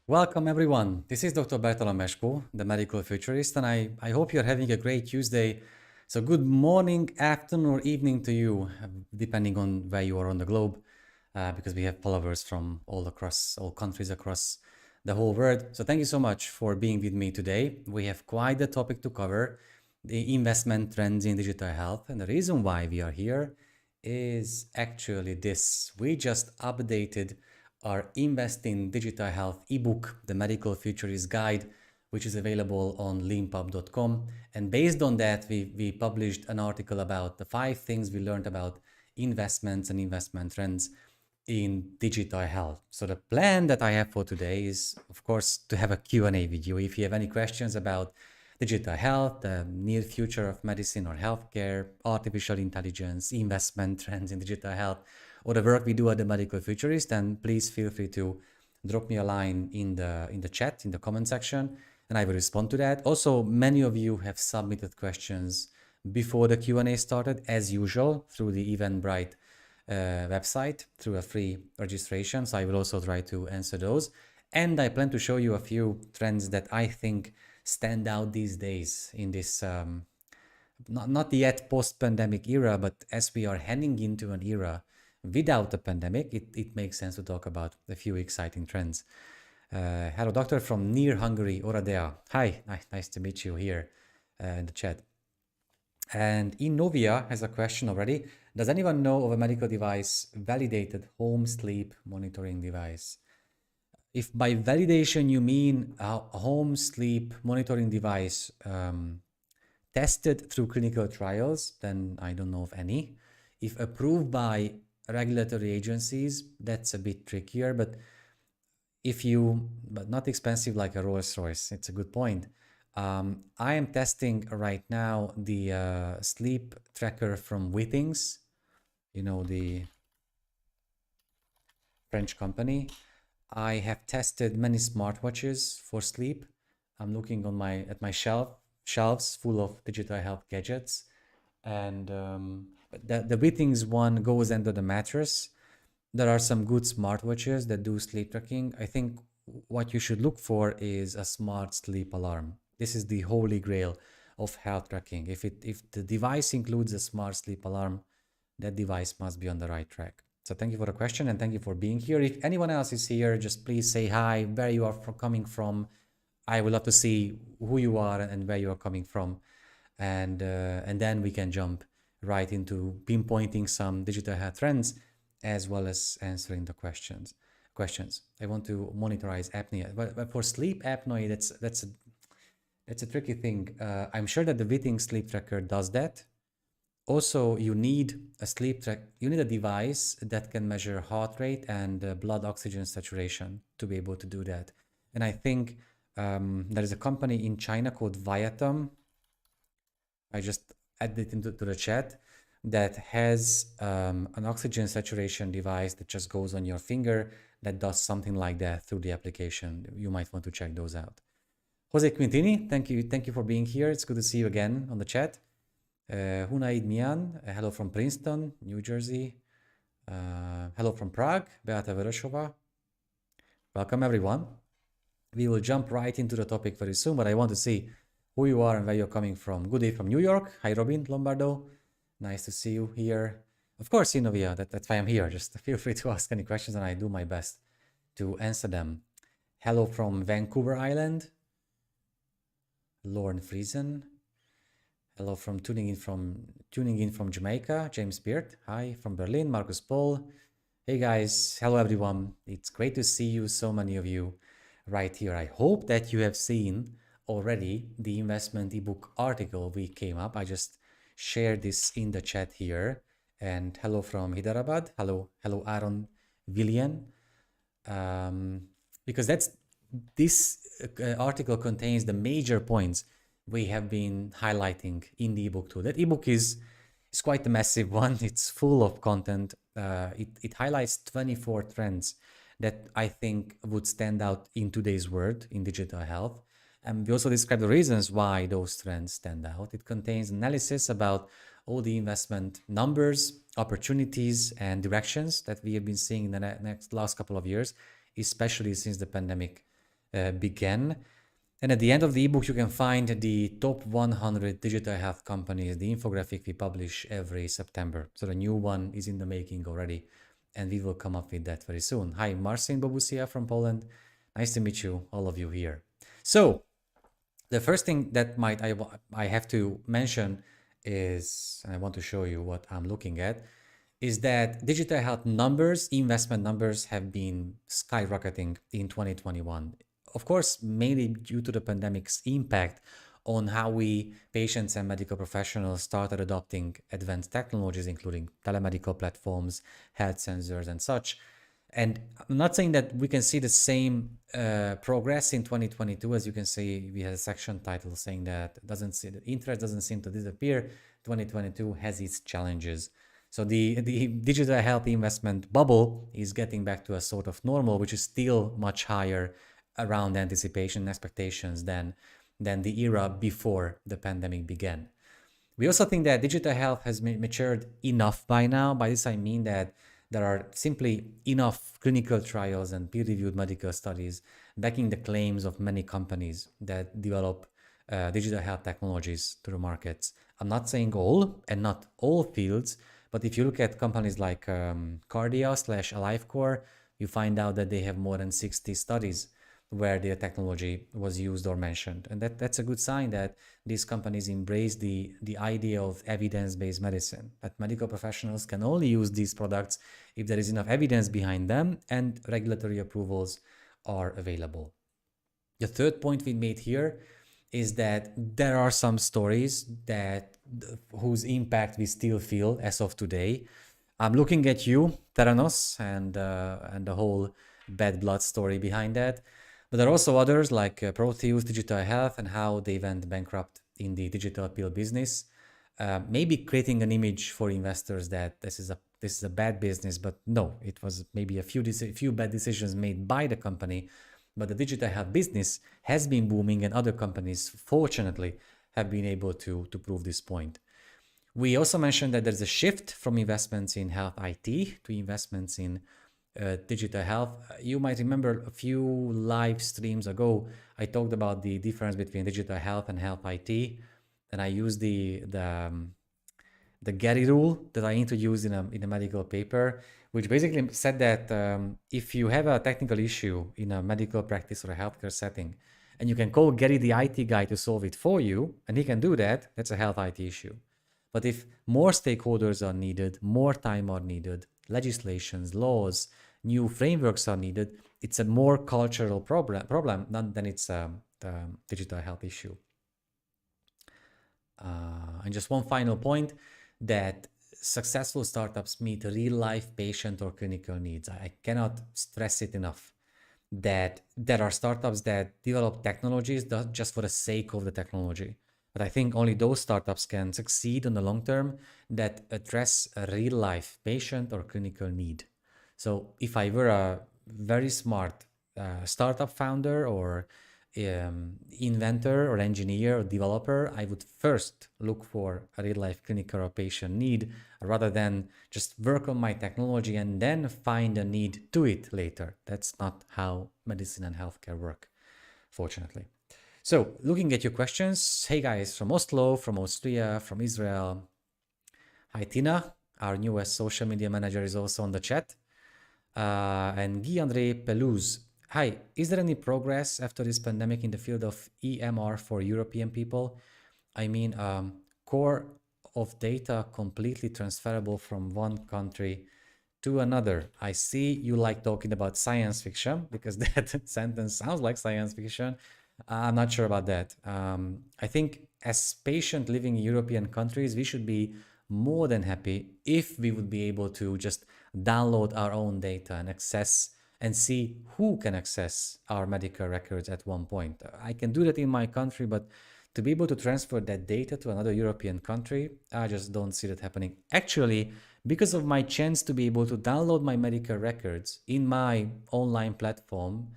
Welcome everyone. This is Dr. Bertalan, the Medical Futurist, and I hope you're having a great Tuesday. So good morning, afternoon, or evening to you, depending on where you are on the globe, because we have followers from all countries across the whole world. So thank you so much for being with me today. We have quite a topic to cover, the investment trends in digital health, and the reason why we are here is actually this. We just updated our Invest in Digital Health ebook, the Medical Futurist Guide, which is available on leanpub.com. And based on that, we published an article about the 5 things we learned about investments and investment trends in digital health. So the plan that I have for today is, of course, to have a Q&A with you. If you have any questions about digital health, the near future of medicine or healthcare, artificial intelligence, investment trends in digital health, or the work we do at the Medical Futurist, then please feel free to drop me a line in the chat, in the comment section, and I will respond to that. Also, many of you have submitted questions before the Q&A started, as usual, through the Eventbrite website, through a free registration. So I will also try to answer those. And I plan to show you a few trends that I think stand out these days in this not yet post-pandemic era, but as we are heading into an era without the pandemic, it makes sense to talk about a few exciting trends. Hello, doctor from near Hungary, Oradea. Hi, nice to meet you here in the chat. And Innovia has a question already. Does anyone know of a medical device validated home sleep monitoring device? If by validation you mean a home sleep monitoring device tested through clinical trials, then I don't know of any. If approved by regulatory agencies, that's a bit trickier, but not expensive like a Rolls Royce. It's a good point. I am testing right now the sleep tracker from Withings, you know, the French company. I have tested many smartwatches for sleep. I'm looking on at my shelves full of digital health gadgets, and the Withings one goes under the mattress. There are some good smartwatches that do sleep tracking. I think what you should look for is a smart sleep alarm. This is the holy grail of health tracking. If the device includes a smart sleep alarm, that device must be on the right track. So thank you for the question and thank you for being here. If anyone else is here, just please say hi, where you are coming from. I would love to see who you are and where you are coming from. And then we can jump right into pinpointing some digital health trends as well as answering the questions. I want to monitorize apnea, but for sleep apnea, that's a tricky thing. I'm sure that the Withings sleep tracker does that. Also, you need a device that can measure heart rate and blood oxygen saturation to be able to do that. And I think there is a company in China called Viatom. I just added it into the chat that has an oxygen saturation device that just goes on your finger that does something like that through the application. You might want to check those out. Jose Quintini, thank you for being here. It's good to see you again on the chat. Hunaid Mian, hello from Princeton, New Jersey. Hello from Prague, Beata Vereshova. Welcome everyone. We will jump right into the topic very soon, but I want to see who you are and where you're coming from. Good day from New York. Hi, Robin Lombardo. Nice to see you here. Of course, Inovia, that's why I'm here. Just feel free to ask any questions and I do my best to answer them. Hello from Vancouver Island. Lauren Friesen. Hello from tuning in from Jamaica, James Beard. Hi from Berlin, Marcus Paul. Hey guys, hello everyone. It's great to see you, so many of you right here. I hope that you have seen already the investment ebook article we came up. I just shared this in the chat here. And hello from Hyderabad. Hello Aaron Villian. Because this article contains the major points we have been highlighting in the ebook too. That ebook is quite a massive one. It's full of content. It highlights 24 trends that I think would stand out in today's world in digital health. And we also describe the reasons why those trends stand out. It contains analysis about all the investment numbers, opportunities, and directions that we have been seeing in the last couple of years, especially since the pandemic began. And at the end of the ebook, you can find the top 100 digital health companies, the infographic we publish every September. So the new one is in the making already, and we will come up with that very soon. Hi, Marcin Bobusia from Poland. Nice to meet you, all of you here. So the first thing that I have to mention is, and I want to show you what I'm looking at, is that digital health numbers, investment numbers have been skyrocketing in 2021. Of course, mainly due to the pandemic's impact on how we, patients and medical professionals, started adopting advanced technologies, including telemedical platforms, health sensors, and such. And I'm not saying that we can see the same progress in 2022. As you can see, we had a section title saying that the interest doesn't seem to disappear. 2022 has its challenges. So the digital health investment bubble is getting back to a sort of normal, which is still much higher around anticipation and expectations than the era before the pandemic began. We also think that digital health has matured enough by now. By this, I mean that there are simply enough clinical trials and peer-reviewed medical studies backing the claims of many companies that develop digital health technologies to the markets. I'm not saying all, and not all fields, but if you look at companies like Cardia/AliveCore, you find out that they have more than 60 studies where their technology was used or mentioned. And that's a good sign that these companies embrace the idea of evidence-based medicine, that medical professionals can only use these products if there is enough evidence behind them and regulatory approvals are available. The third point we made here is that there are some stories whose impact we still feel as of today. I'm looking at you, Theranos, and the whole bad blood story behind that. But there are also others like Proteus Digital Health and how they went bankrupt in the digital pill business. Maybe creating an image for investors that this is a bad business, but no, it was maybe a few bad decisions made by the company. But the digital health business has been booming, and other companies, fortunately, have been able to prove this point. We also mentioned that there's a shift from investments in health IT to investments in digital health. You might remember a few live streams ago, I talked about the difference between digital health and health IT, and I used the Gary rule that I introduced in a medical paper, which basically said that if you have a technical issue in a medical practice or a healthcare setting, and you can call Gary the IT guy to solve it for you, and he can do that, that's a health IT issue. But if more stakeholders are needed, more time are needed, legislations, laws, new frameworks are needed, it's a more cultural problem than it's a digital health issue. And just one final point, that successful startups meet real-life patient or clinical needs. I cannot stress it enough that there are startups that develop technologies just for the sake of the technology. But I think only those startups can succeed in the long term that address a real-life patient or clinical need. So if I were a very smart startup founder or inventor or engineer or developer, I would first look for a real-life clinical or patient need rather than just work on my technology and then find a need to it later. That's not how medicine and healthcare work, fortunately. So looking at your questions, hey guys from Oslo, from Austria, from Israel. Hi Tina, our newest social media manager, is also on the chat. And Guy-André Pelouse. Hi, is there any progress after this pandemic in the field of EMR for European people? I mean, core of data completely transferable from one country to another. I see you like talking about science fiction because that sentence sounds like science fiction. I'm not sure about that. I think as patients living in European countries, we should be more than happy if we would be able to just download our own data and access and see who can access our medical records at one point. I can do that in my country, but to be able to transfer that data to another European country, I just don't see that happening. Actually, because of my chance to be able to download my medical records in my online platform,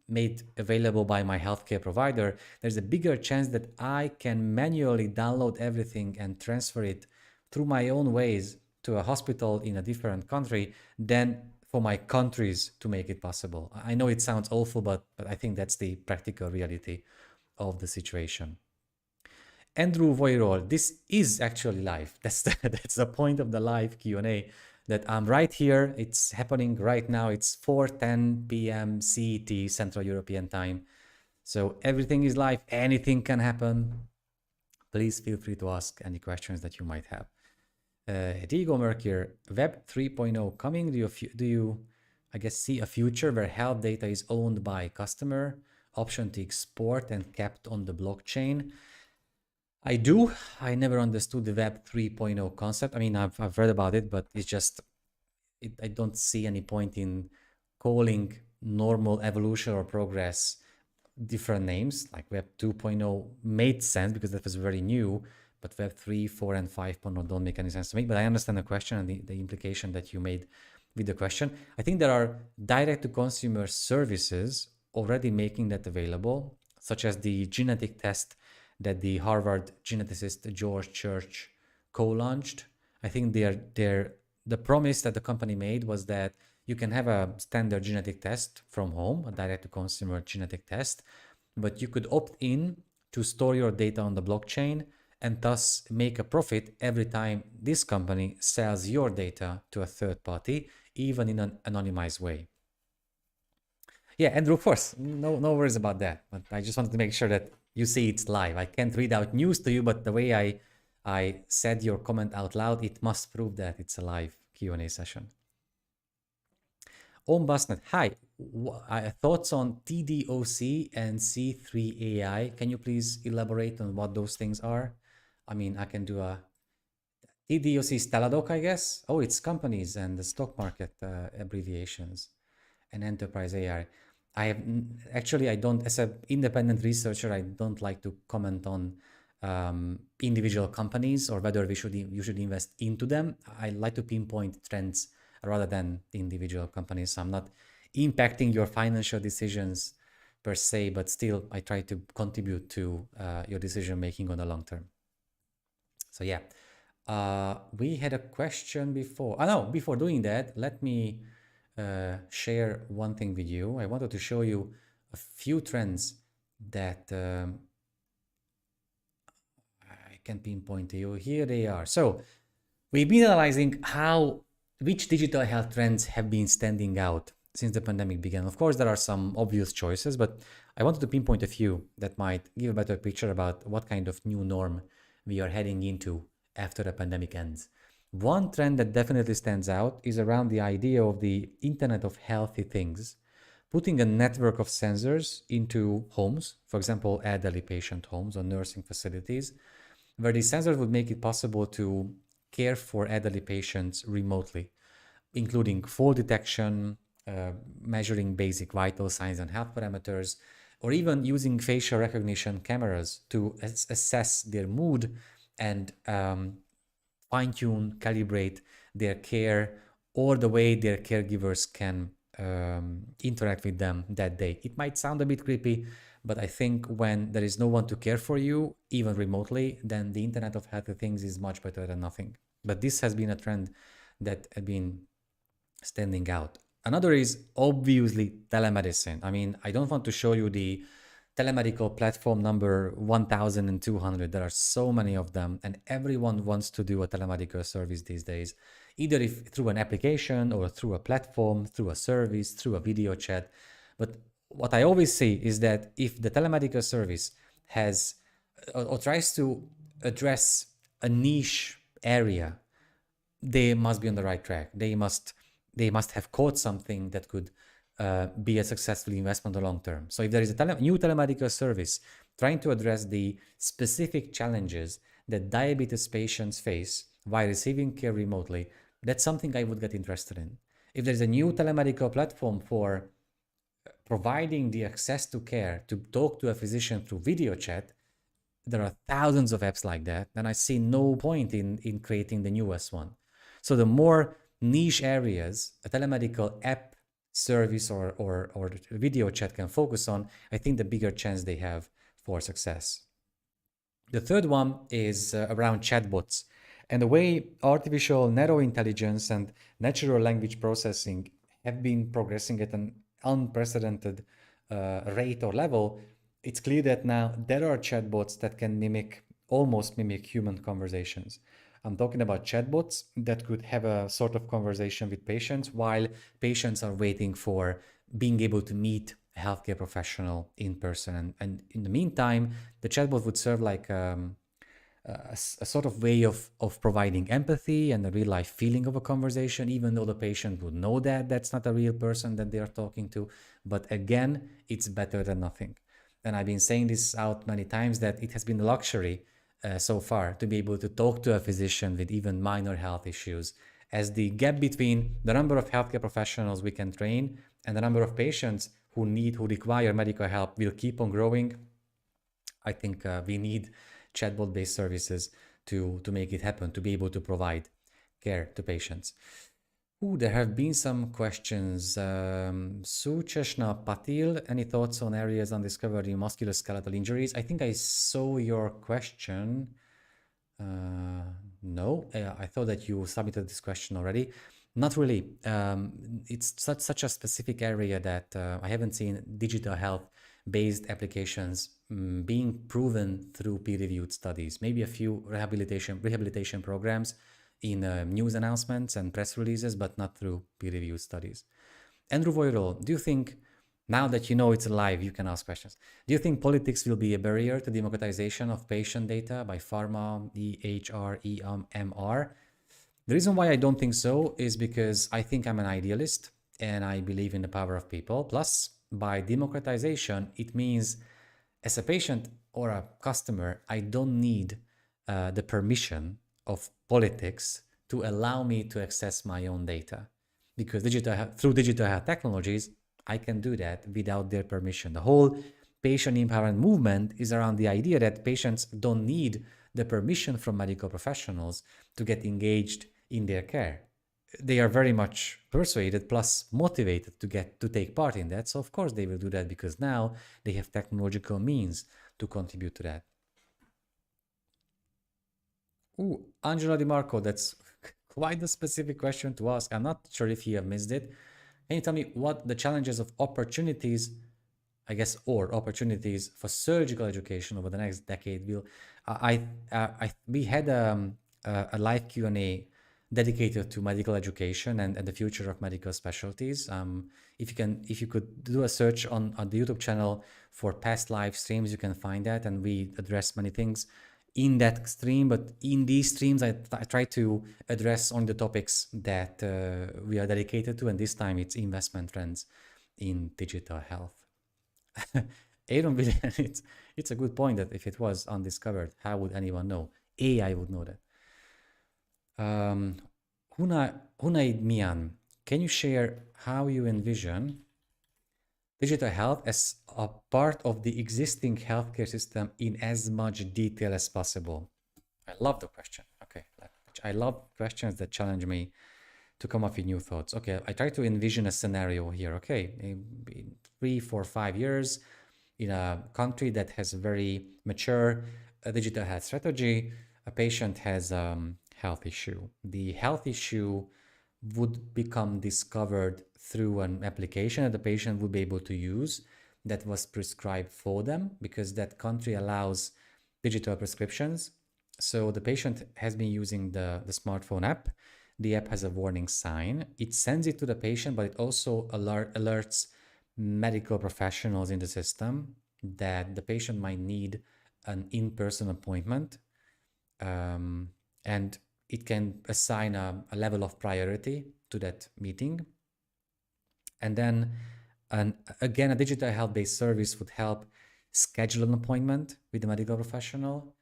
made available by my healthcare provider, there's a bigger chance that I can manually download everything and transfer it through my own ways to a hospital in a different country than for my countries to make it possible. I know it sounds awful, but I think that's the practical reality of the situation. Andrew Voirol, this is actually live. That's the point of the live Q&A, that I'm right here. It's happening right now. It's 4:10 p.m. CET, Central European Time. So everything is live. Anything can happen. Please feel free to ask any questions that you might have. Rigo Mercure, Web 3.0 coming. Do you, I guess, see a future where health data is owned by customer, option to export and kept on the blockchain? I do. I never understood the Web 3.0 concept. I mean, I've read about it, but it's just, I don't see any point in calling normal evolution or progress different names. Like Web 2.0 made sense because that was very new, but Web 3, 4, and 5.0 don't make any sense to me. But I understand the question and the implication that you made with the question. I think there are direct-to-consumer services already making that available, such as the genetic test that the Harvard geneticist George Church co-launched. I think the promise that the company made was that you can have a standard genetic test from home, a direct-to-consumer genetic test, but you could opt in to store your data on the blockchain and thus make a profit every time this company sells your data to a third party, even in an anonymized way. Yeah, Andrew, of course, no worries about that. But I just wanted to make sure that you see it's live. I can't read out news to you, but the way I said your comment out loud, it must prove that it's a live Q&A session. Om Basnet, hi. Thoughts on TDOC and C3 AI? Can you please elaborate on what those things are? I mean, I can do a TDOC is Teladoc, I guess. Oh, it's companies and the stock market abbreviations. And enterprise AI. I don't, as an independent researcher, I don't like to comment on individual companies or whether you should invest into them. I like to pinpoint trends rather than individual companies. So I'm not impacting your financial decisions per se, but still I try to contribute to your decision making on the long term. So yeah, we had a question before. Before doing that, let me share one thing with you. I wanted to show you a few trends that I can pinpoint to you. Here they are. So we've been analyzing which digital health trends have been standing out since the pandemic began. Of course, there are some obvious choices, but I wanted to pinpoint a few that might give a better picture about what kind of new norm we are heading into after the pandemic ends. One trend that definitely stands out is around the idea of the Internet of Healthy Things, putting a network of sensors into homes, for example, elderly patient homes or nursing facilities, where these sensors would make it possible to care for elderly patients remotely, including fall detection, measuring basic vital signs and health parameters, or even using facial recognition cameras to assess their mood and fine-tune, calibrate their care or the way their caregivers can interact with them that day. It might sound a bit creepy, but I think when there is no one to care for you, even remotely, then the Internet of Healthy Things is much better than nothing. But this has been a trend that has been standing out. Another is obviously telemedicine. I mean, I don't want to show you the telemedical platform number 1,200. There are so many of them, and everyone wants to do a telemedical service these days, either through an application or through a platform, through a service, through a video chat. But what I always see is that if the telemedical service has or tries to address a niche area, they must be on the right track. They must have caught something that could be a successful investment in the long term. So if there is a new telemedical service trying to address the specific challenges that diabetes patients face while receiving care remotely, that's something I would get interested in. If there's a new telemedical platform for providing the access to care to talk to a physician through video chat, there are thousands of apps like that, and I see no point in creating the newest one. So the more niche areas a telemedical app service or video chat can focus on, I think the bigger chance they have for success. The third one is around chatbots and the way artificial narrow intelligence and natural language processing have been progressing at an unprecedented rate or level, it's clear that now there are chatbots that can almost mimic human conversations. I'm talking about chatbots that could have a sort of conversation with patients while patients are waiting for being able to meet a healthcare professional in person. And in the meantime, the chatbot would serve like a sort of way of providing empathy and a real life feeling of a conversation, even though the patient would know that that's not a real person that they are talking to. But again, it's better than nothing. And I've been saying this out many times that it has been a luxury so far to be able to talk to a physician with even minor health issues, as the gap between the number of healthcare professionals we can train and the number of patients who require medical help will keep on growing. I think we need chatbot-based services to make it happen, to be able to provide care to patients. Ooh, there have been some questions. Sucheshna Patil, any thoughts on areas undiscovered in musculoskeletal injuries? I think I saw your question. No, I thought that you submitted this question already. Not really. It's such a specific area that I haven't seen digital health based applications being proven through peer-reviewed studies. Maybe a few rehabilitation programs in news announcements and press releases, but not through peer-reviewed studies. Andrew Voirol, do you think, now that you know it's live, you can ask questions. Do you think politics will be a barrier to democratization of patient data by pharma, EHR, EMR? The reason why I don't think so is because I think I'm an idealist and I believe in the power of people. Plus, by democratization, it means as a patient or a customer, I don't need the permission of politics to allow me to access my own data. Because through digital health technologies, I can do that without their permission. The whole patient empowerment movement is around the idea that patients don't need the permission from medical professionals to get engaged in their care. They are very much persuaded plus motivated to take part in that. So of course they will do that because now they have technological means to contribute to that. Ooh, Angela Di Marco, that's quite a specific question to ask. I'm not sure if you have missed it. Can you tell me what the challenges of opportunities, I guess, or opportunities for surgical education over the next decade will? We had a live Q&A dedicated to medical education and the future of medical specialties. If you could do a search on the YouTube channel for past live streams, you can find that, and we address many things in that stream. But in these streams, I try to address on the topics that we are dedicated to, and this time it's investment trends in digital health. Aaron William, it's a good point that if it was undiscovered, how would anyone know? AI would know that. Hunaid Mian, can you share how you envision digital health as a part of the existing healthcare system in as much detail as possible? I love the question. Okay, I love questions that challenge me to come up with new thoughts. Okay, I try to envision a scenario here. Okay, in 3, 4, 5 years, in a country that has a very mature digital health strategy, a patient has health issue. The health issue would become discovered through an application that the patient would be able to use that was prescribed for them, because that country allows digital prescriptions. So the patient has been using the smartphone app. The app has a warning sign. It sends it to the patient, but it also alerts medical professionals in the system that the patient might need an in-person appointment. And it can assign a level of priority to that meeting. And then again, a digital health-based service would help schedule an appointment with the medical professional.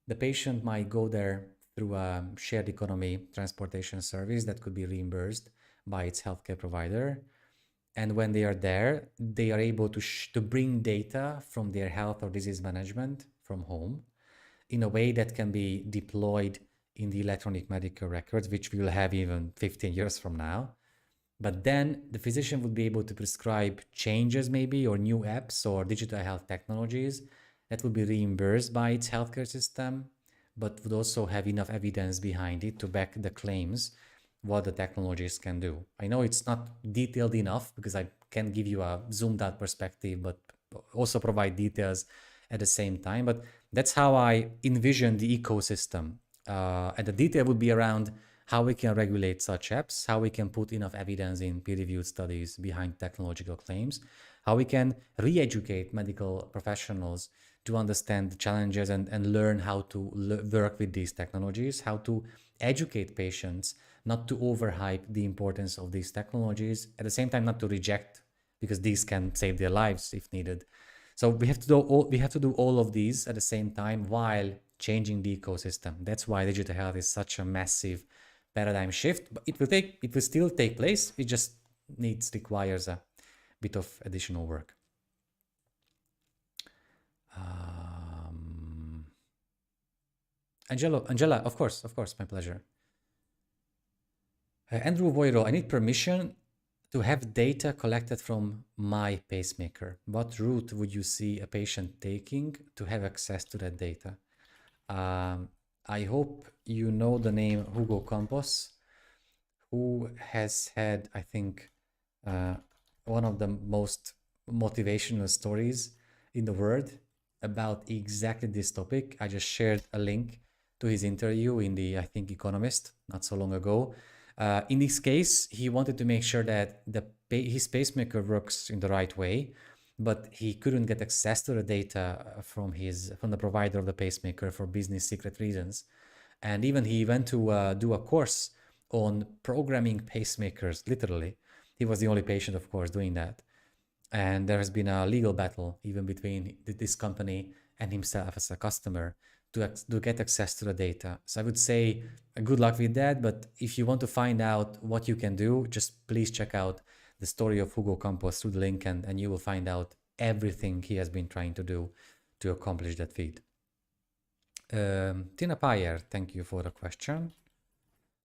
The patient might go there through a shared economy transportation service that could be reimbursed by its healthcare provider. And when they are there, they are able to bring data from their health or disease management from home in a way that can be deployed in the electronic medical records, which we will have even 15 years from now. But then the physician would be able to prescribe changes maybe, or new apps or digital health technologies that would be reimbursed by its healthcare system, but would also have enough evidence behind it to back the claims what the technologies can do. I know it's not detailed enough because I can give you a zoomed out perspective, but also provide details at the same time. But that's how I envision the ecosystem. And the detail would be around how we can regulate such apps, how we can put enough evidence in peer-reviewed studies behind technological claims, how we can re-educate medical professionals to understand the challenges and learn how to work with these technologies, how to educate patients not to overhype the importance of these technologies, at the same time not to reject, because these can save their lives if needed. So we have to do all of these at the same time while changing the ecosystem. That's why digital health is such a massive paradigm shift, but it will still take place. It just requires a bit of additional work. Angela, of course, my pleasure. Andrew Voiro, I need permission to have data collected from my pacemaker. What route would you see a patient taking to have access to that data? I hope you know the name Hugo Campos, who has had, I think, one of the most motivational stories in the world about exactly this topic. I just shared a link to his interview in the, I think, Economist not so long ago. In this case, he wanted to make sure that his pacemaker works in the right way, but he couldn't get access to the data from the provider of the pacemaker for business secret reasons. And even he went to do a course on programming pacemakers, literally. He was the only patient, of course, doing that. And there has been a legal battle even between this company and himself as a customer to get access to the data. So I would say good luck with that. But if you want to find out what you can do, just please check out the story of Hugo Campos through the link, and you will find out everything he has been trying to do to accomplish that feat. Tina Payer, thank you for the question.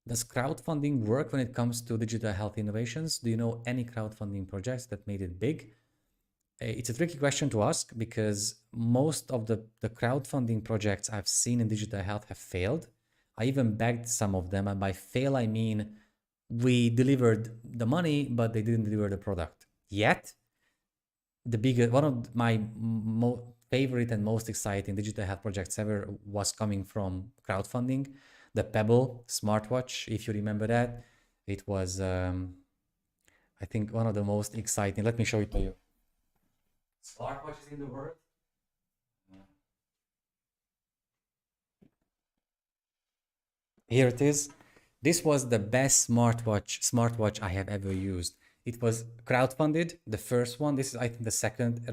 Does crowdfunding work when it comes to digital health innovations? Do you know any crowdfunding projects that made it big? It's a tricky question to ask because most of the crowdfunding projects I've seen in digital health have failed. I even bagged some of them, and by fail I mean we delivered the money, but they didn't deliver the product yet. One of my favorite and most exciting digital health projects ever was coming from crowdfunding. The Pebble smartwatch, if you remember that, it was, I think, one of the most exciting. Let me show it to you. Smartwatches in the world. Here it is. This was the best smartwatch I have ever used. It was crowdfunded, the first one. This is, I think, the second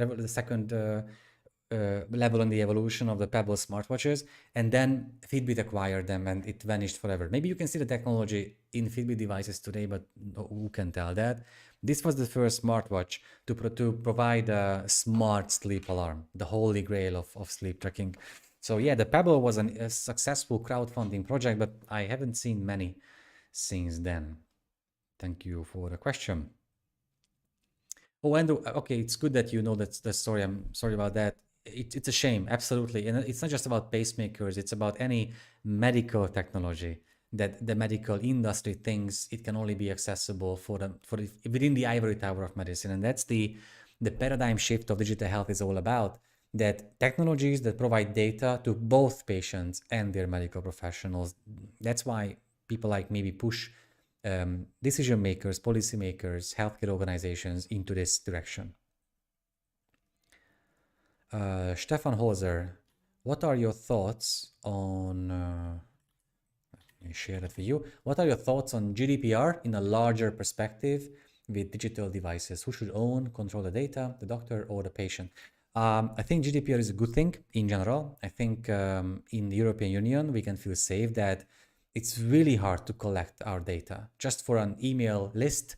level in the evolution of the Pebble smartwatches, and then Fitbit acquired them and it vanished forever. Maybe you can see the technology in Fitbit devices today, but who can tell that? This was the first smartwatch to provide a smart sleep alarm, the holy grail of sleep tracking. So yeah, the Pebble was a successful crowdfunding project, but I haven't seen many since then. Thank you for the question. Oh, Andrew, okay, it's good that you know that the story. I'm sorry about that. It's a shame, absolutely. And it's not just about pacemakers, it's about any medical technology that the medical industry thinks it can only be accessible within the ivory tower of medicine. And that's the paradigm shift of digital health is all about, that technologies that provide data to both patients and their medical professionals. That's why people like me, we push decision makers, policymakers, healthcare organizations into this direction. Stefan Holzer, what are your thoughts on, let me share that with you. What are your thoughts on GDPR in a larger perspective with digital devices? Who should own, control the data, the doctor or the patient? I think GDPR is a good thing in general. I think in the European Union, we can feel safe that it's really hard to collect our data. Just for an email list,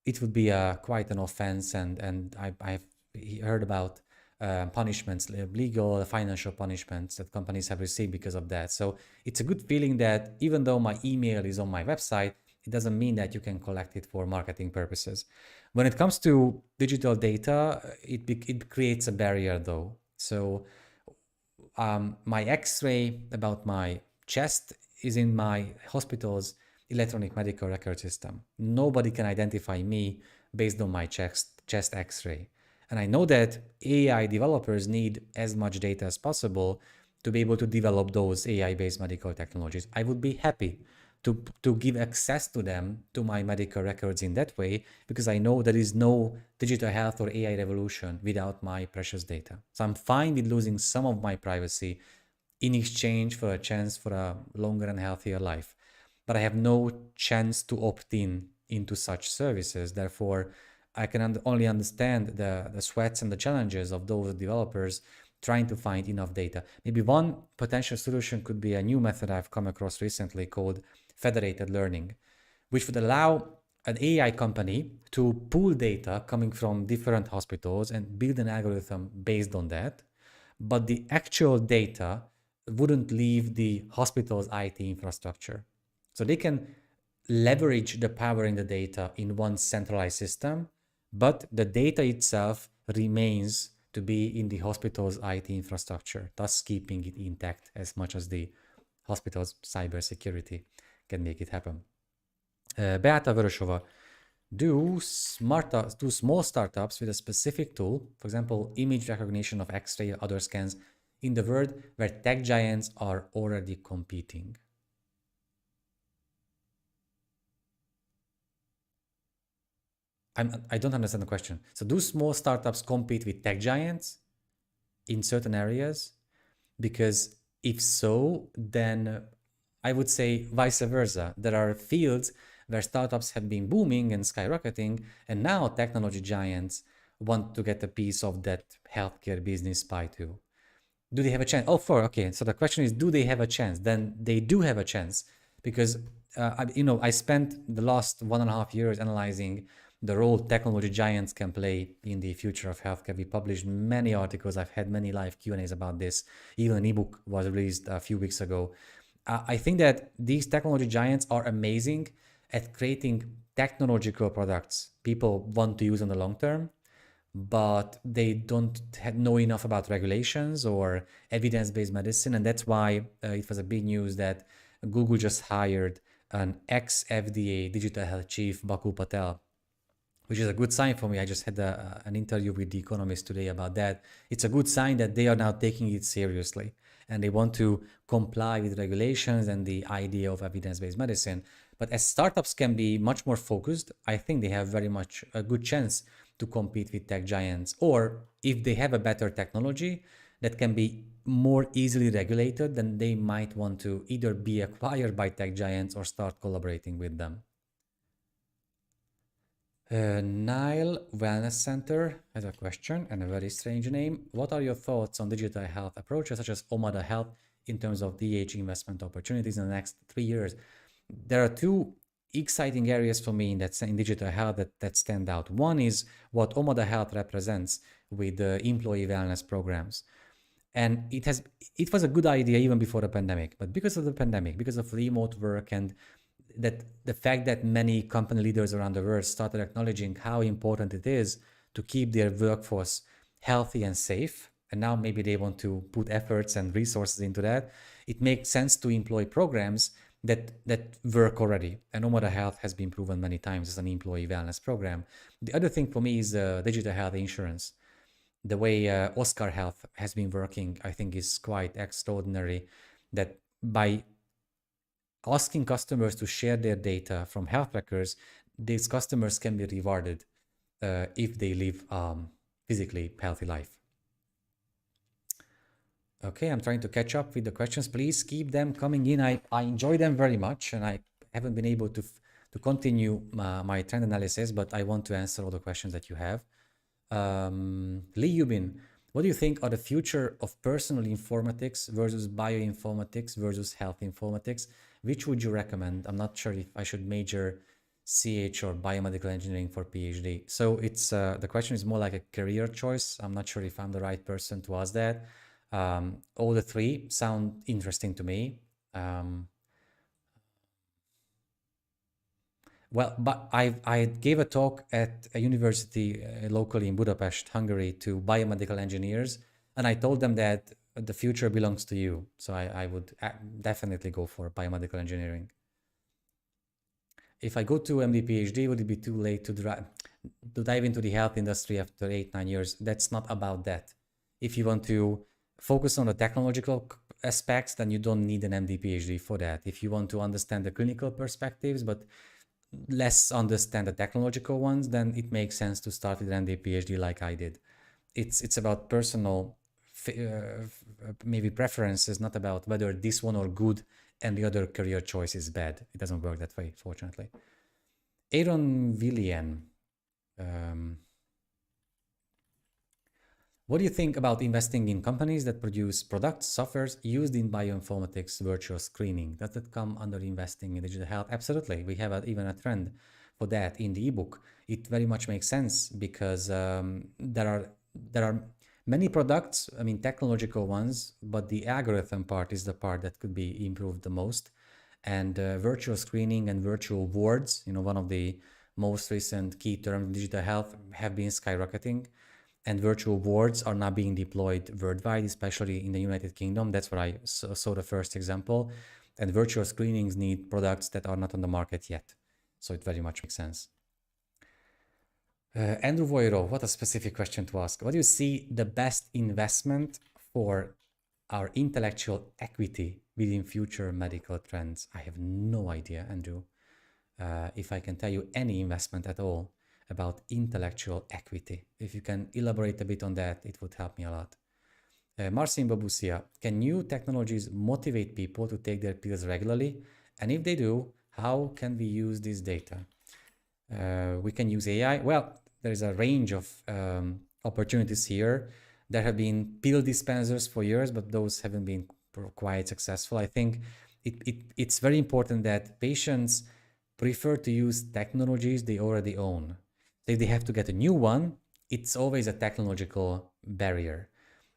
it would be quite an offense, and I've heard about punishments, legal, financial punishments that companies have received because of that. So it's a good feeling that even though my email is on my website, it doesn't mean that you can collect it for marketing purposes. When it comes to digital data, it creates a barrier though. So my X-ray about my chest is in my hospital's electronic medical record system. Nobody can identify me based on my chest x-ray. And I know that AI developers need as much data as possible to be able to develop those AI-based medical technologies. I would be happy to give access to them, to my medical records in that way, because I know there is no digital health or AI revolution without my precious data. So I'm fine with losing some of my privacy in exchange for a chance for a longer and healthier life. But I have no chance to opt in into such services. Therefore, I can only understand the sweats and the challenges of those developers trying to find enough data. Maybe one potential solution could be a new method I've come across recently called federated learning, which would allow an AI company to pool data coming from different hospitals and build an algorithm based on that. But the actual data wouldn't leave the hospital's IT infrastructure. So they can leverage the power in the data in one centralized system, but the data itself remains to be in the hospital's IT infrastructure, thus keeping it intact as much as the hospital's cybersecurity can make it happen. Beata Vörösova, do small startups with a specific tool, for example, image recognition of X-ray or other scans, in the world where tech giants are already competing? I don't understand the question. So do small startups compete with tech giants in certain areas? Because if so, then I would say vice versa. There are fields where startups have been booming and skyrocketing, and now technology giants want to get a piece of that healthcare business pie too. Do they have a chance? Okay. So the question is, do they have a chance? Then they do have a chance, because I spent the last 1.5 years analyzing the role technology giants can play in the future of healthcare. We published many articles. I've had many live Q&As about this. Even an ebook was released a few weeks ago. I think that these technology giants are amazing at creating technological products people want to use in the long term, but they don't know enough about regulations or evidence-based medicine. And that's why it was a big news that Google just hired an ex-FDA digital health chief, Baku Patel, which is a good sign for me. I just had an interview with The Economist today about that. It's a good sign that they are now taking it seriously and they want to comply with regulations and the idea of evidence-based medicine. But as startups can be much more focused, I think they have very much a good chance to compete with tech giants. Or if they have a better technology that can be more easily regulated, then they might want to either be acquired by tech giants or start collaborating with them. Nile Wellness Center has a question and a very strange name. What are your thoughts on digital health approaches such as Omada Health in terms of DH investment opportunities in the next 3 years? There are two exciting areas for me in digital health that stand out. One is what Omada Health represents with the employee wellness programs. And it was a good idea even before the pandemic, but because of the pandemic, because of remote work and that the fact that many company leaders around the world started acknowledging how important it is to keep their workforce healthy and safe, and now maybe they want to put efforts and resources into that, it makes sense to employ programs that work already. And Omada Health has been proven many times as an employee wellness program. The other thing for me is digital health insurance. The way Oscar Health has been working, I think, is quite extraordinary, that by asking customers to share their data from health records, these customers can be rewarded if they live physically healthy life. Okay, I'm trying to catch up with the questions. Please keep them coming in. I enjoy them very much, and I haven't been able to continue my trend analysis, but I want to answer all the questions that you have. Lee Yubin, what do you think are the future of personal informatics versus bioinformatics versus health informatics? Which would you recommend? I'm not sure if I should major CH or biomedical engineering for PhD. So it's the question is more like a career choice. I'm not sure if I'm the right person to ask that. All the three sound interesting to me. Well, but I gave a talk at a university locally in Budapest, Hungary, to biomedical engineers, and I told them that the future belongs to you. So I would definitely go for biomedical engineering. if I go to MDPhD, would it be too late to dive into the health industry after 8, 9 years? That's not about that. If you want to focus on the technological aspects, then you don't need an MD-PhD for that. If you want to understand the clinical perspectives, but less understand the technological ones, then it makes sense to start with an MD-PhD like I did. It's about personal maybe preferences, not about whether this one or good and the other career choice is bad. It doesn't work that way, fortunately. Aaron Villian. What do you think about investing in companies that produce products, softwares used in bioinformatics virtual screening? Does that come under investing in digital health? Absolutely. We have even a trend for that in the ebook. It very much makes sense because there are many products, I mean technological ones, but the algorithm part is the part that could be improved the most. And virtual screening and virtual wards, one of the most recent key terms in digital health, have been skyrocketing. And virtual wards are now being deployed worldwide, especially in the United Kingdom. That's where I saw the first example. And virtual screenings need products that are not on the market yet. So it very much makes sense. Andrew Voiro, what a specific question to ask. What do you see the best investment for our intellectual equity within future medical trends? I have no idea, Andrew. If I can tell you any investment at all about intellectual equity. If you can elaborate a bit on that, it would help me a lot. Marcin Babusia, can new technologies motivate people to take their pills regularly? And if they do, how can we use this data? We can use AI. Well, there is a range of opportunities here. There have been pill dispensers for years, but those haven't been quite successful. I think it's very important that patients prefer to use technologies they already own. So if they have to get a new one, it's always a technological barrier.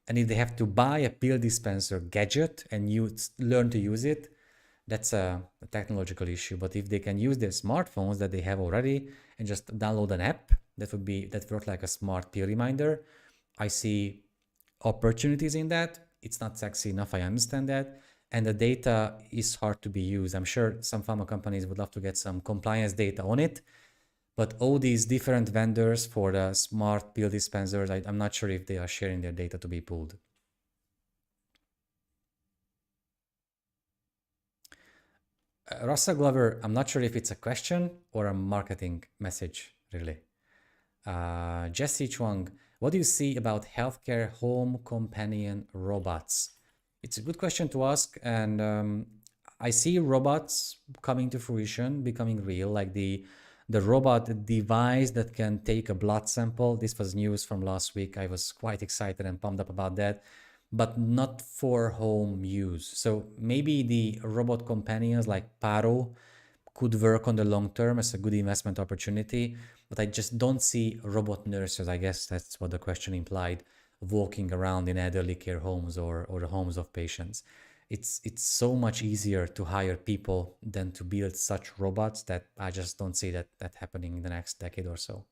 And if they have to buy a pill dispenser gadget and learn to use it, that's a technological issue. But if they can use their smartphones that they have already and just download an app, that works like a smart pill reminder. I see opportunities in that. It's not sexy enough, I understand that. And the data is hard to be used. I'm sure some pharma companies would love to get some compliance data on it. But all these different vendors for the smart pill dispensers, I'm not sure if they are sharing their data to be pulled. Russell Glover, I'm not sure if it's a question or a marketing message, really. Jesse Chuang, what do you see about healthcare home companion robots? It's a good question to ask, and I see robots coming to fruition, becoming real, like the robot device that can take a blood sample. This was news from last week. I was quite excited and pumped up about that, but not for home use. So maybe the robot companions like Paro could work on the long term as a good investment opportunity, but I just don't see robot nurses, I guess that's what the question implied, walking around in elderly care homes or the homes of patients. It's so much easier to hire people than to build such robots that I just don't see that happening in the next decade or so.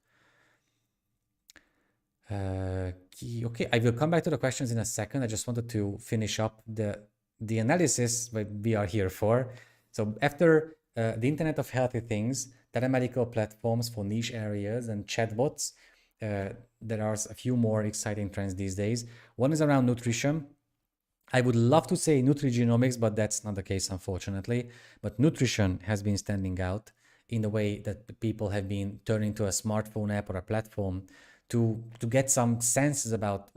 Okay, I will come back to the questions in a second. I just wanted to finish up the analysis that we are here for. So after the Internet of Healthy Things, telemedical platforms for niche areas, and chatbots, there are a few more exciting trends these days. One is around nutrition. I would love to say nutrigenomics, but that's not the case, unfortunately. But nutrition has been standing out in the way that people have been turning to a smartphone app or a platform to get some senses about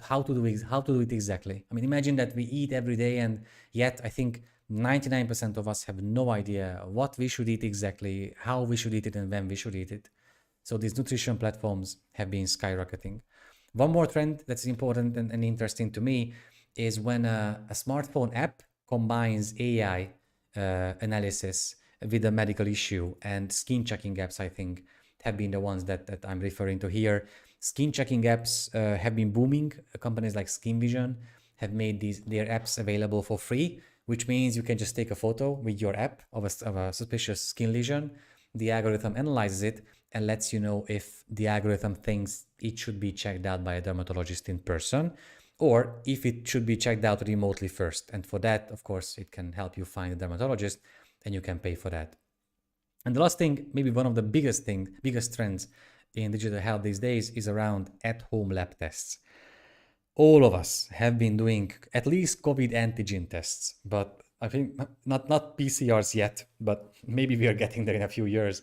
how to do it exactly. I mean, imagine that we eat every day, and yet I think 99% of us have no idea what we should eat exactly, how we should eat it, and when we should eat it. So these nutrition platforms have been skyrocketing. One more trend that's important and interesting to me is when a smartphone app combines AI analysis with a medical issue, and skin checking apps, I think, have been the ones that I'm referring to here. Skin checking apps have been booming. Companies like Skin Vision have made their apps available for free, which means you can just take a photo with your app of a suspicious skin lesion. The algorithm analyzes it and lets you know if the algorithm thinks it should be checked out by a dermatologist in person, or if it should be checked out remotely first. And for that, of course, it can help you find a dermatologist, and you can pay for that. And the last thing, maybe one of the biggest trends in digital health these days is around at-home lab tests. All of us have been doing at least COVID antigen tests, but I think not PCRs yet, but maybe we are getting there in a few years.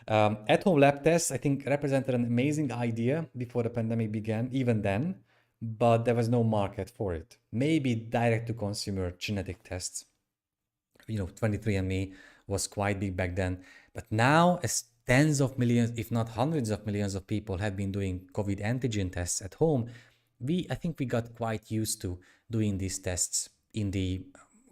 At-home lab tests, I think, represented an amazing idea before the pandemic began, even then, but there was no market for it. Maybe direct-to-consumer genetic tests, 23andMe was quite big back then. But now, as tens of millions, if not hundreds of millions of people have been doing COVID antigen tests at home, I think we got quite used to doing these tests in the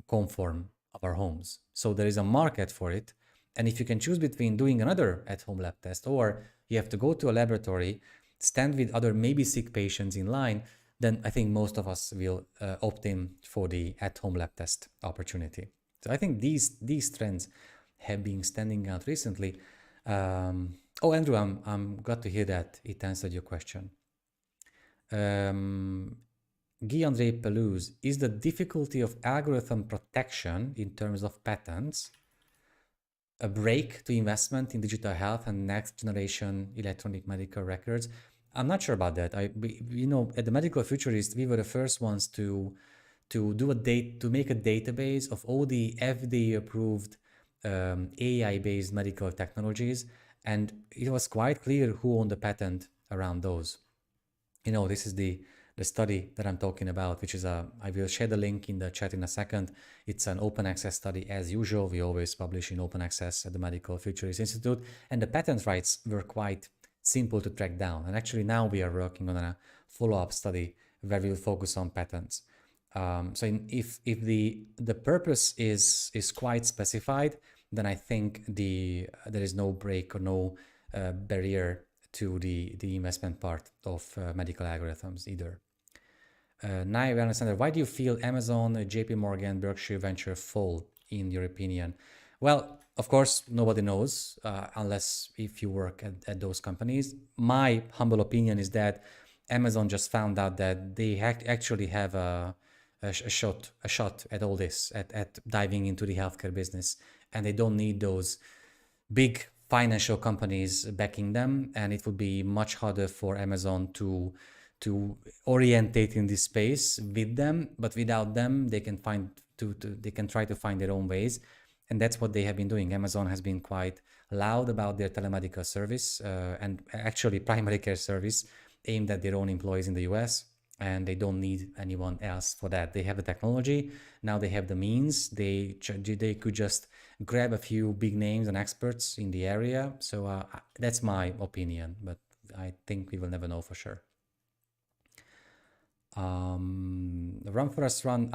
conform of our homes. So there is a market for it. And if you can choose between doing another at-home lab test, or you have to go to a laboratory, stand with other maybe sick patients in line, then I think most of us will opt in for the at-home lab test opportunity. So I think these trends have been standing out recently. Andrew, I'm glad to hear that it answered your question. Guy-André Pelouse, is the difficulty of algorithm protection in terms of patents a break to investment in digital health and next generation electronic medical records? I'm not sure about that. At the Medical Futurist, we were the first ones to make a database of all the FDA approved AI-based medical technologies, and it was quite clear who owned the patent around those. This is the study that I'm talking about, which is I will share the link in the chat in a second. It's an open access study as usual. We always publish in open access at the Medical Futurist Institute, and the patent rights were quite simple to track down. And actually now we are working on a follow-up study where we will focus on patents. If the purpose is quite specified, then I think there is no break or no barrier to the investment part of medical algorithms either. Naya Alexander, why do you feel Amazon, JP Morgan, Berkshire Venture fall in your opinion? Well, of course, nobody knows unless if you work at those companies. My humble opinion is that Amazon just found out that they actually have a shot at all this, at diving into the healthcare business, and they don't need those big financial companies backing them, and it would be much harder for Amazon to orientate in this space with them. But without them, they can try to find their own ways, and that's what they have been doing. Amazon has been quite loud about their telemedical service and actually primary care service aimed at their own employees in the US, and they don't need anyone else for that. They have the technology, now they have the means, they could just grab a few big names and experts in the area. So that's my opinion, but I think we will never know for sure. Run for us run,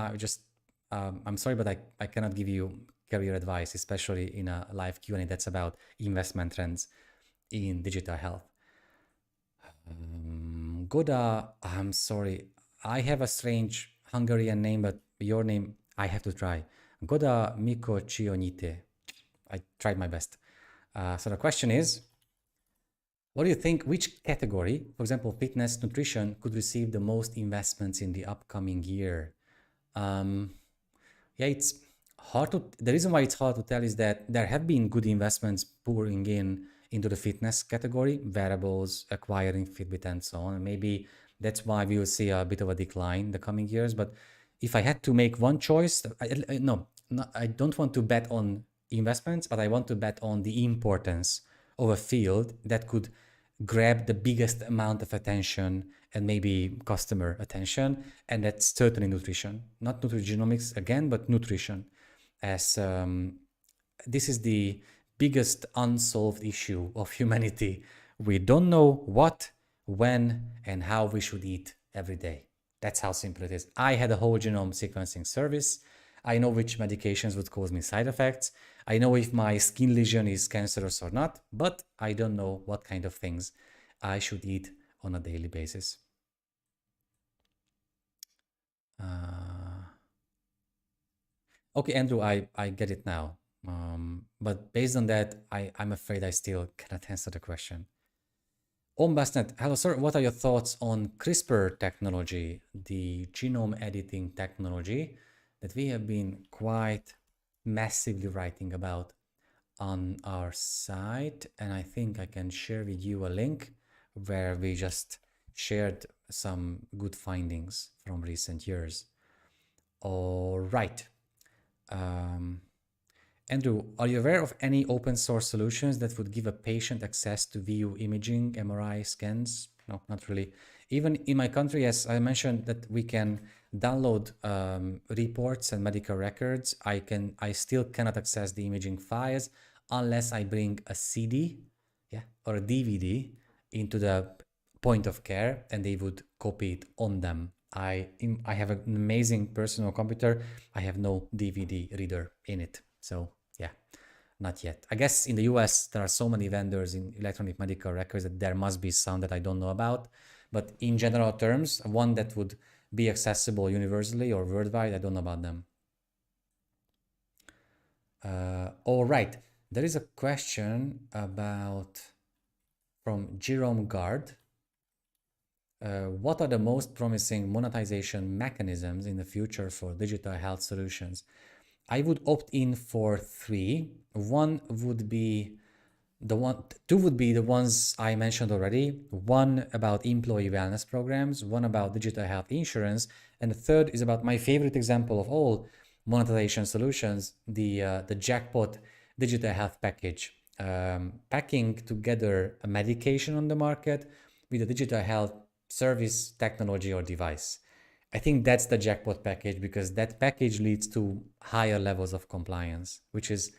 I'm sorry, but I cannot give you career advice, especially in a live Q&A that's about investment trends in digital health. Goda, I'm sorry, I have a strange Hungarian name, but your name I have to try. Goda Miko Chionite. I tried my best. So the question is, what do you think, which category, for example, fitness, nutrition, could receive the most investments in the upcoming year? It's hard to, the reason why it's hard to tell is that there have been good investments pouring into the fitness category, wearables, acquiring Fitbit and so on. And maybe that's why we will see a bit of a decline in the coming years. But if I had to make one choice, I don't want to bet on investments, but I want to bet on the importance of a field that could grab the biggest amount of attention and maybe customer attention. And that's certainly nutrition, not nutrigenomics again, but nutrition, as this is the biggest unsolved issue of humanity. We don't know what, when, and how we should eat every day. That's how simple it is. I had a whole genome sequencing service. I know which medications would cause me side effects. I know if my skin lesion is cancerous or not, but I don't know what kind of things I should eat on a daily basis. Okay, Andrew, I get it now. But based on that, I'm afraid I still cannot answer the question. Ombasnet, hello sir, what are your thoughts on CRISPR technology, the genome editing technology that we have been quite massively writing about? on our site, and I think I can share with you a link where we just shared some good findings from recent years. All right. Um, Andrew, are you aware of any open source solutions that would give a patient access to view imaging, MRI scans? No, not really. Even in my country, as I mentioned, that we can download reports and medical records. I still cannot access the imaging files unless I bring a CD, yeah, or a DVD into the point of care, and they would copy it on them. I have an amazing personal computer. I have no DVD reader in it. So yeah, not yet. I guess in the US, there are so many vendors in electronic medical records that there must be some that I don't know about. But in general terms, one that would be accessible universally or worldwide, I don't know about them. All right. There is a question about from Jerome Gard. What are the most promising monetization mechanisms in the future for digital health solutions? I would opt in for three. One would be two would be the ones I mentioned already. One about employee wellness programs, one about digital health insurance, and the third is about my favorite example of all monetization solutions, the jackpot digital health package. Packing together a medication on the market with a digital health service, technology, or device. I think that's the jackpot package because that package leads to higher levels of compliance, which is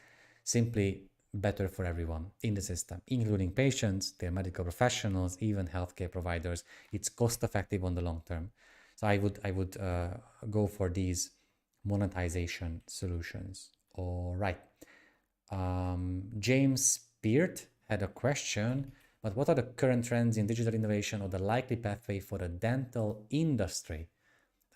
simply better for everyone in the system, including patients, their medical professionals, even healthcare providers. It's cost effective on the long term. So I would go for these monetization solutions. All right. James Peart had a question, but what are the current trends in digital innovation or the likely pathway for the dental industry?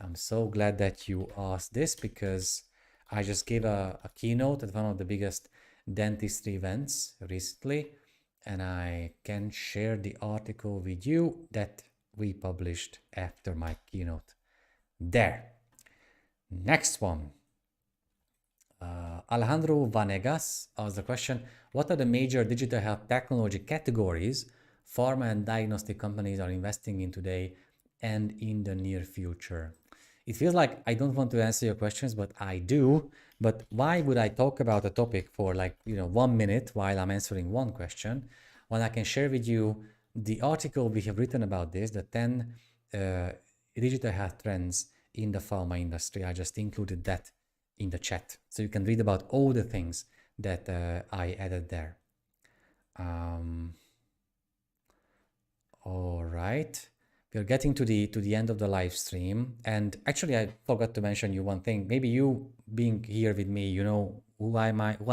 I'm so glad that you asked this because I just gave a keynote at one of the biggest dentistry events recently, and I can share the article with you that we published after my keynote. There. Next one. Alejandro Vanegas asked the question, what are the major digital health technology categories pharma and diagnostic companies are investing in today and in the near future? It feels like I don't want to answer your questions, but I do. But why would I talk about a topic for 1 minute while I'm answering one question when I can share with you the article we have written about this, the 10 digital health trends in the pharma industry. I just included that in the chat. So you can read about all the things that I added there. All right. We're getting to the end of the live stream. And actually, I forgot to mention you one thing. Maybe you being here with me, you know who I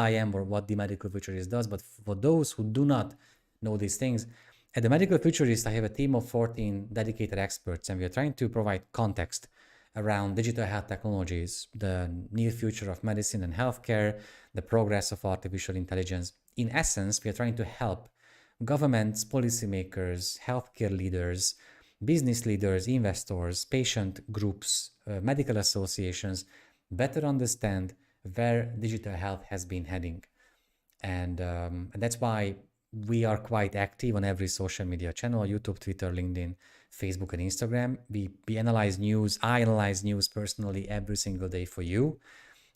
am or what the Medical Futurist does. But for those who do not know these things, at the Medical Futurist, I have a team of 14 dedicated experts, and we are trying to provide context around digital health technologies, the near future of medicine and healthcare, the progress of artificial intelligence. In essence, we are trying to help governments, policymakers, healthcare leaders, business leaders, investors, patient groups, medical associations better understand where digital health has been heading. And that's why we are quite active on every social media channel, YouTube, Twitter, LinkedIn, Facebook, and Instagram. We analyze news. I analyze news personally every single day for you.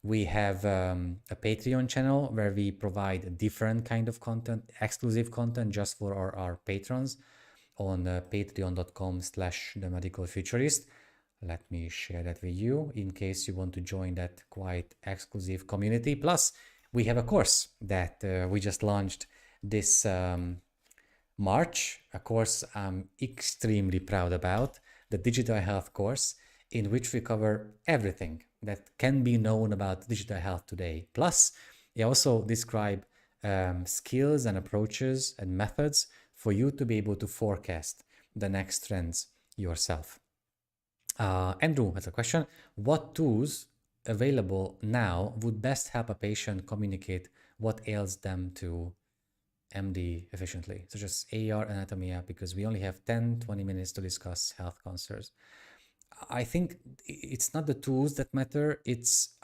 We have a Patreon channel where we provide a different kind of content, exclusive content just for our patrons on patreon.com/the Medical Futurist. Let me share that with you in case you want to join that quite exclusive community. Plus, we have a course that we just launched this March, a course I'm extremely proud about, the Digital Health course, in which we cover everything that can be known about digital health today. Plus, we also describe skills and approaches and methods for you to be able to forecast the next trends yourself. Andrew has a question. What tools available now would best help a patient communicate what ails them to MD efficiently, such as AR anatomy app, because we only have 10-20 minutes to discuss health concerns. I think it's not the tools that matter.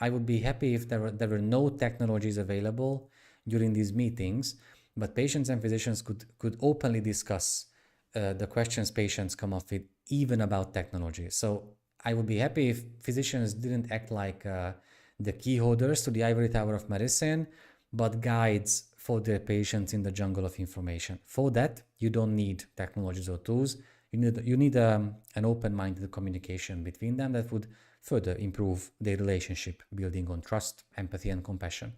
I would be happy if there were no technologies available during these meetings, but patients and physicians could openly discuss the questions patients come up with, even about technology. So I would be happy if physicians didn't act like the key holders to the ivory tower of medicine, but guides for their patients in the jungle of information. For that, you don't need technologies or tools. You need an open-minded communication between them that would further improve their relationship, building on trust, empathy, and compassion.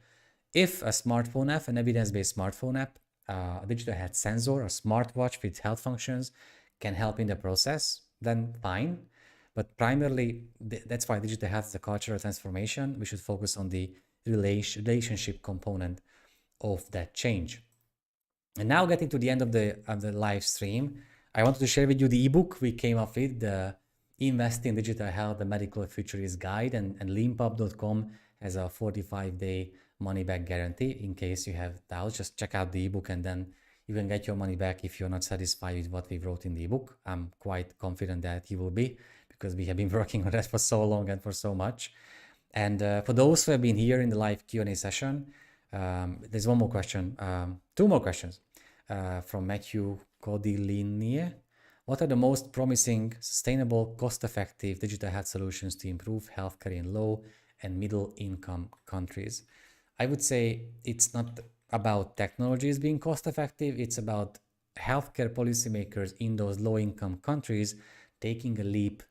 If a smartphone app, an evidence-based smartphone app, a digital health sensor, a smartwatch with health functions can help in the process, then fine. But primarily, that's why digital health is a cultural transformation. We should focus on the relationship component of that change. And now, getting to the end of the live stream, I wanted to share with you the ebook we came up with, the Invest in Digital Health, the Medical Futurist Guide, and leanpub.com has a 45-day money-back guarantee. In case you have doubts, just check out the ebook and then you can get your money back if you're not satisfied with what we wrote in the ebook. I'm quite confident that you will be, because we have been working on that for so long and for so much. And for those who have been here in the live Q&A session, there's one more question, two more questions from Matthew Codilinier. What are the most promising, sustainable, cost-effective digital health solutions to improve healthcare in low and middle income countries? I would say it's not about technologies being cost-effective, it's about healthcare policymakers in those low-income countries taking a leap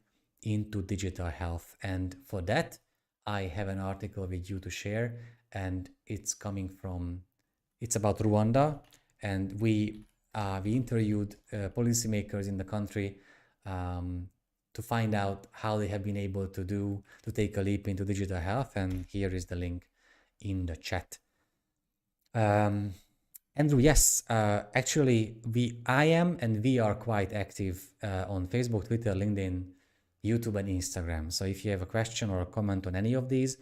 into digital health. And for that, I have an article with you to share, and it's about Rwanda, and we interviewed policymakers in the country to find out how they have been able to take a leap into digital health, and here is the link in the chat. Andrew, yes, actually I am and we are quite active on Facebook, Twitter, LinkedIn, YouTube, and Instagram. So if you have a question or a comment on any of these,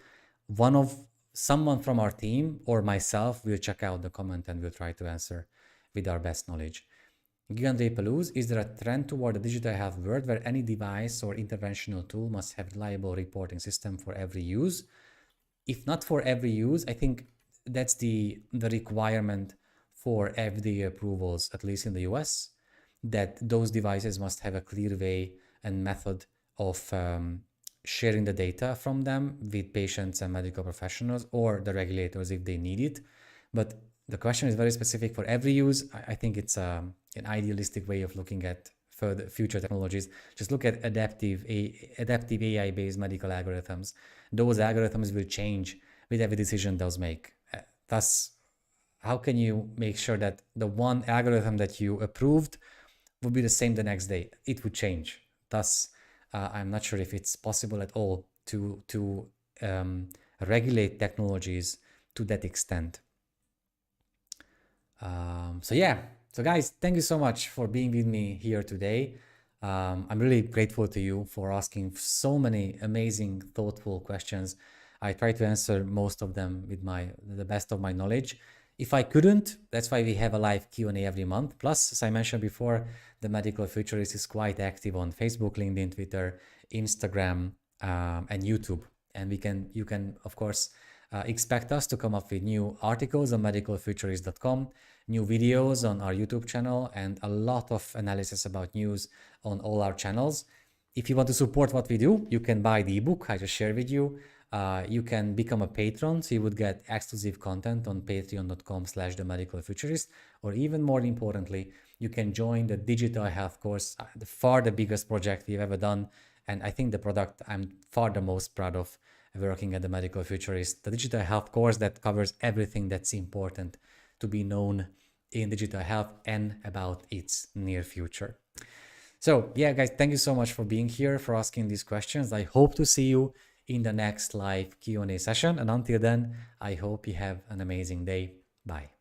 someone from our team or myself will check out the comment and we'll try to answer with our best knowledge. Gigante Pelouse, is there a trend toward a digital health world where any device or interventional tool must have reliable reporting system for every use? If not for every use, I think that's the requirement for FDA approvals, at least in the US, that those devices must have a clear way and method of sharing the data from them with patients and medical professionals or the regulators if they need it. But the question is very specific for every use. I think it's an idealistic way of looking at further future technologies. Just look at adaptive AI-based medical algorithms. Those algorithms will change with every decision those make. Thus, how can you make sure that the one algorithm that you approved would be the same the next day? It would change. Thus, I'm not sure if it's possible at all to regulate technologies to that extent. So guys, thank you so much for being with me here today. I'm really grateful to you for asking so many amazing, thoughtful questions. I try to answer most of them with the best of my knowledge. If I couldn't, that's why we have a live Q&A every month. Plus, as I mentioned before, the Medical Futurist is quite active on Facebook, LinkedIn, Twitter, Instagram, and YouTube. And you can, of course, expect us to come up with new articles on medicalfuturist.com, new videos on our YouTube channel, and a lot of analysis about news on all our channels. If you want to support what we do, you can buy the ebook I just shared with you. You can become a patron, so you would get exclusive content on patreon.com/themedicalfuturist, or even more importantly, you can join the digital health course, the biggest project we've ever done. And I think the product I'm far the most proud of working at the Medical Futurist, the digital health course that covers everything that's important to be known in digital health and about its near future. So yeah, guys, thank you so much for being here, for asking these questions. I hope to see you in the next live Q&A session. And until then, I hope you have an amazing day. Bye.